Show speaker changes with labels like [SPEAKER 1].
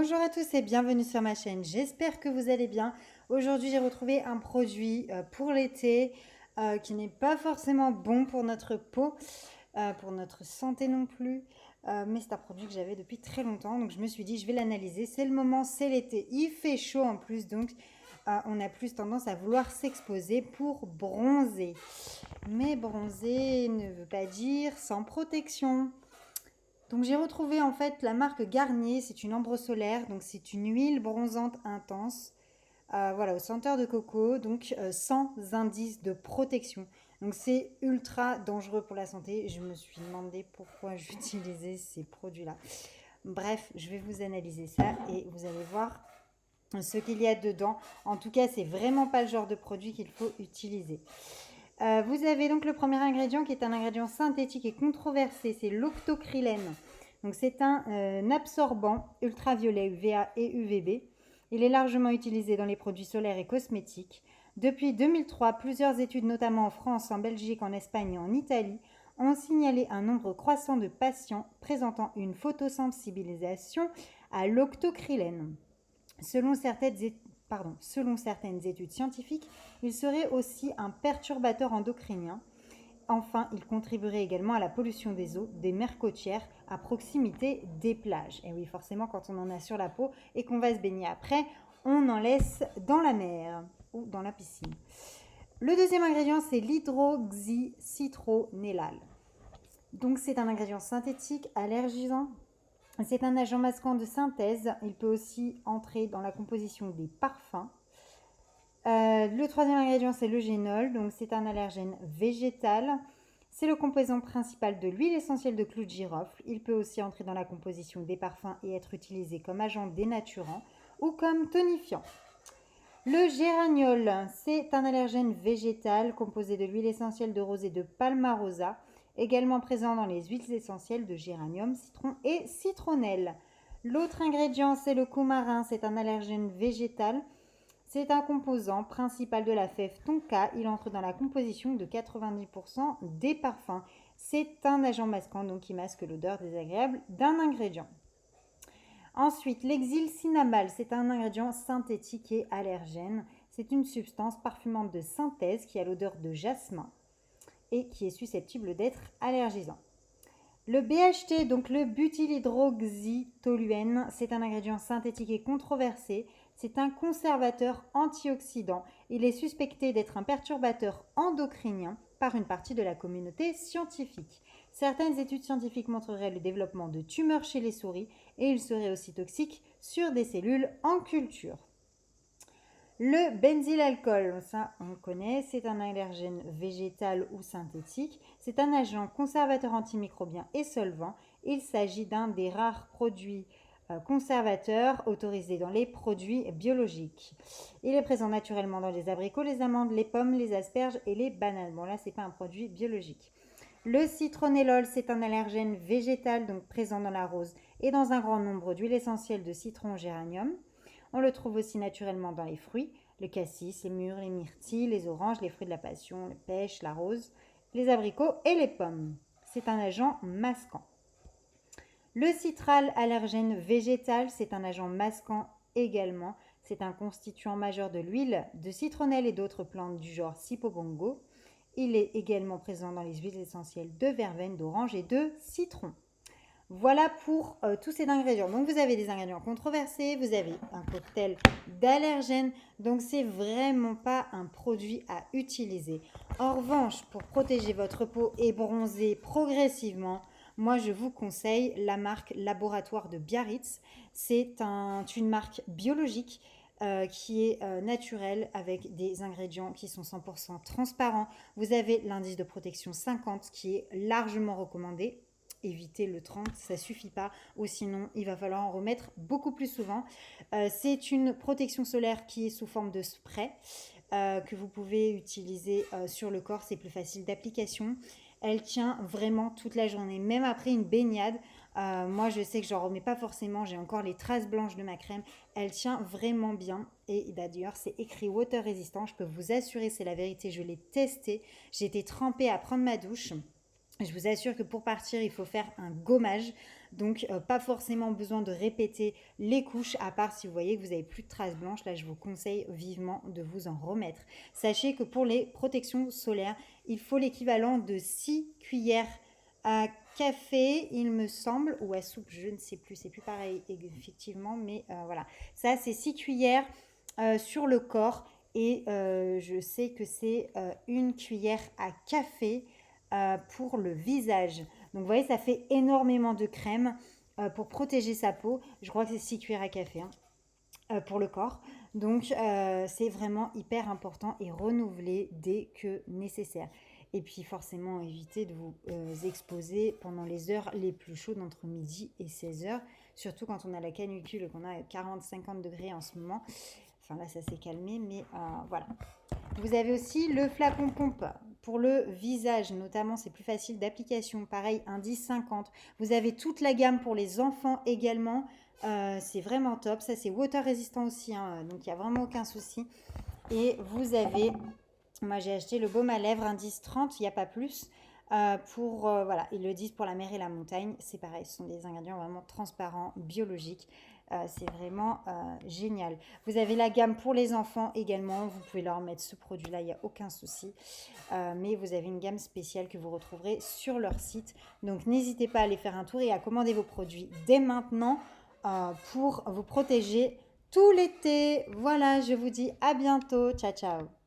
[SPEAKER 1] Bonjour à tous et bienvenue sur ma chaîne, j'espère que vous allez bien. Aujourd'hui j'ai retrouvé un produit pour l'été qui n'est pas forcément bon pour notre peau, pour notre santé non plus, mais c'est un produit que j'avais depuis très longtemps, donc je me suis dit je vais l'analyser. C'est le moment, c'est l'été, il fait chaud en plus, donc on a plus tendance à vouloir s'exposer pour bronzer. Mais bronzer ne veut pas dire sans protection. Donc j'ai retrouvé en fait la marque Garnier, c'est une ambre solaire, donc c'est une huile bronzante intense, voilà, au senteur de coco, donc sans indice de protection. Donc c'est ultra dangereux pour la santé. Je me suis demandé pourquoi j'utilisais ces produits-là. Bref, je vais vous analyser ça et vous allez voir ce qu'il y a dedans. En tout cas, c'est vraiment pas le genre de produit qu'il faut utiliser. Vous avez donc le premier ingrédient qui est un ingrédient synthétique et controversé, c'est l'octocrylène. Donc c'est un absorbant ultraviolet UVA et UVB. Il est largement utilisé dans les produits solaires et cosmétiques. Depuis 2003, plusieurs études, notamment en France, en Belgique, en Espagne et en Italie, ont signalé un nombre croissant de patients présentant une photosensibilisation à l'octocrylène. Selon certaines études scientifiques, il serait aussi un perturbateur endocrinien. Enfin, il contribuerait également à la pollution des eaux des mers côtières à proximité des plages. Et oui, forcément, quand on en a sur la peau et qu'on va se baigner après, on en laisse dans la mer ou dans la piscine. Le deuxième ingrédient, c'est l'hydroxycitronellal. Donc, c'est un ingrédient synthétique allergisant. C'est un agent masquant de synthèse. Il peut aussi entrer dans la composition des parfums. Le troisième ingrédient, c'est le génol. Donc, c'est un allergène végétal. C'est le composant principal de l'huile essentielle de clou de girofle. Il peut aussi entrer dans la composition des parfums et être utilisé comme agent dénaturant ou comme tonifiant. Le géraniol, c'est un allergène végétal composé de l'huile essentielle de rosée de palmarosa, également présent dans les huiles essentielles de géranium, citron et citronnelle. L'autre ingrédient, c'est le coumarin, c'est un allergène végétal. C'est un composant principal de la fève tonka. Il entre dans la composition de 90% des parfums. C'est un agent masquant donc qui masque l'odeur désagréable d'un ingrédient. Ensuite, l'exilcinamale, c'est un ingrédient synthétique et allergène. C'est une substance parfumante de synthèse qui a l'odeur de jasmin et qui est susceptible d'être allergisant. Le BHT, donc le butylhydroxytoluène, c'est un ingrédient synthétique et controversé. C'est un conservateur antioxydant. Il est suspecté d'être un perturbateur endocrinien par une partie de la communauté scientifique. Certaines études scientifiques montreraient le développement de tumeurs chez les souris et il serait aussi toxique sur des cellules en culture. Le benzylalcool, ça on connaît, c'est un allergène végétal ou synthétique. C'est un agent conservateur antimicrobien et solvant. Il s'agit d'un des rares produits conservateurs autorisés dans les produits biologiques. Il est présent naturellement dans les abricots, les amandes, les pommes, les asperges et les bananes. Bon là, c'est pas un produit biologique. Le citronnellol, c'est un allergène végétal donc présent dans la rose et dans un grand nombre d'huiles essentielles de citron géranium. On le trouve aussi naturellement dans les fruits, le cassis, les mûres, les myrtilles, les oranges, les fruits de la passion, la pêche, la rose, les abricots et les pommes. C'est un agent masquant. Le citral, allergène végétal, c'est un agent masquant également. C'est un constituant majeur de l'huile de citronnelle et d'autres plantes du genre Cipobongo. Il est également présent dans les huiles essentielles de verveine, d'orange et de citron. Voilà pour tous ces ingrédients. Donc vous avez des ingrédients controversés, vous avez un cocktail d'allergènes, donc c'est vraiment pas un produit à utiliser. En revanche, pour protéger votre peau et bronzer progressivement, moi je vous conseille la marque Laboratoire de Biarritz. C'est une marque biologique qui est naturelle avec des ingrédients qui sont 100% transparents. Vous avez l'indice de protection 50 qui est largement recommandé. Évitez le 30, ça suffit pas, ou sinon il va falloir en remettre beaucoup plus souvent. C'est une protection solaire qui est sous forme de spray que vous pouvez utiliser sur le corps, c'est plus facile d'application. Elle tient vraiment toute la journée, même après une baignade. Moi je sais que j'en remets pas forcément, j'ai encore les traces blanches de ma crème. Elle tient vraiment bien et d'ailleurs c'est écrit water résistant, je peux vous assurer, c'est la vérité, je l'ai testé. J'ai été trempée à prendre ma douche. Je vous assure que pour partir, il faut faire un gommage. Donc, pas forcément besoin de répéter les couches, à part si vous voyez que vous n'avez plus de traces blanches. Là, je vous conseille vivement de vous en remettre. Sachez que pour les protections solaires, il faut l'équivalent de 6 cuillères à café, il me semble, ou à soupe, je ne sais plus, c'est plus pareil effectivement, mais voilà. Ça, c'est 6 cuillères sur le corps et je sais que c'est une cuillère à café pour le visage. Donc vous voyez, ça fait énormément de crème pour protéger sa peau. Je crois que c'est 6 cuillères à café pour le corps. Donc c'est vraiment hyper important et renouveler dès que nécessaire. Et puis forcément éviter de vous exposer pendant les heures les plus chaudes entre midi et 16 heures, surtout quand on a la canicule et qu'on a 40-50 degrés en ce moment. Enfin là ça s'est calmé, mais voilà. Vous avez aussi le flacon pompe pour le visage, notamment c'est plus facile d'application, pareil indice 50. Vous avez toute la gamme pour les enfants également, c'est vraiment top. Ça c'est water résistant aussi, hein, donc il n'y a vraiment aucun souci. Et vous avez, moi j'ai acheté le baume à lèvres indice 30, il n'y a pas plus. Voilà, ils le disent pour la mer et la montagne, c'est pareil, ce sont des ingrédients vraiment transparents, biologiques. C'est vraiment génial. Vous avez la gamme pour les enfants également. Vous pouvez leur mettre ce produit-là, il n'y a aucun souci. Mais vous avez une gamme spéciale que vous retrouverez sur leur site. Donc n'hésitez pas à aller faire un tour et à commander vos produits dès maintenant pour vous protéger tout l'été. Voilà, je vous dis à bientôt. Ciao, ciao.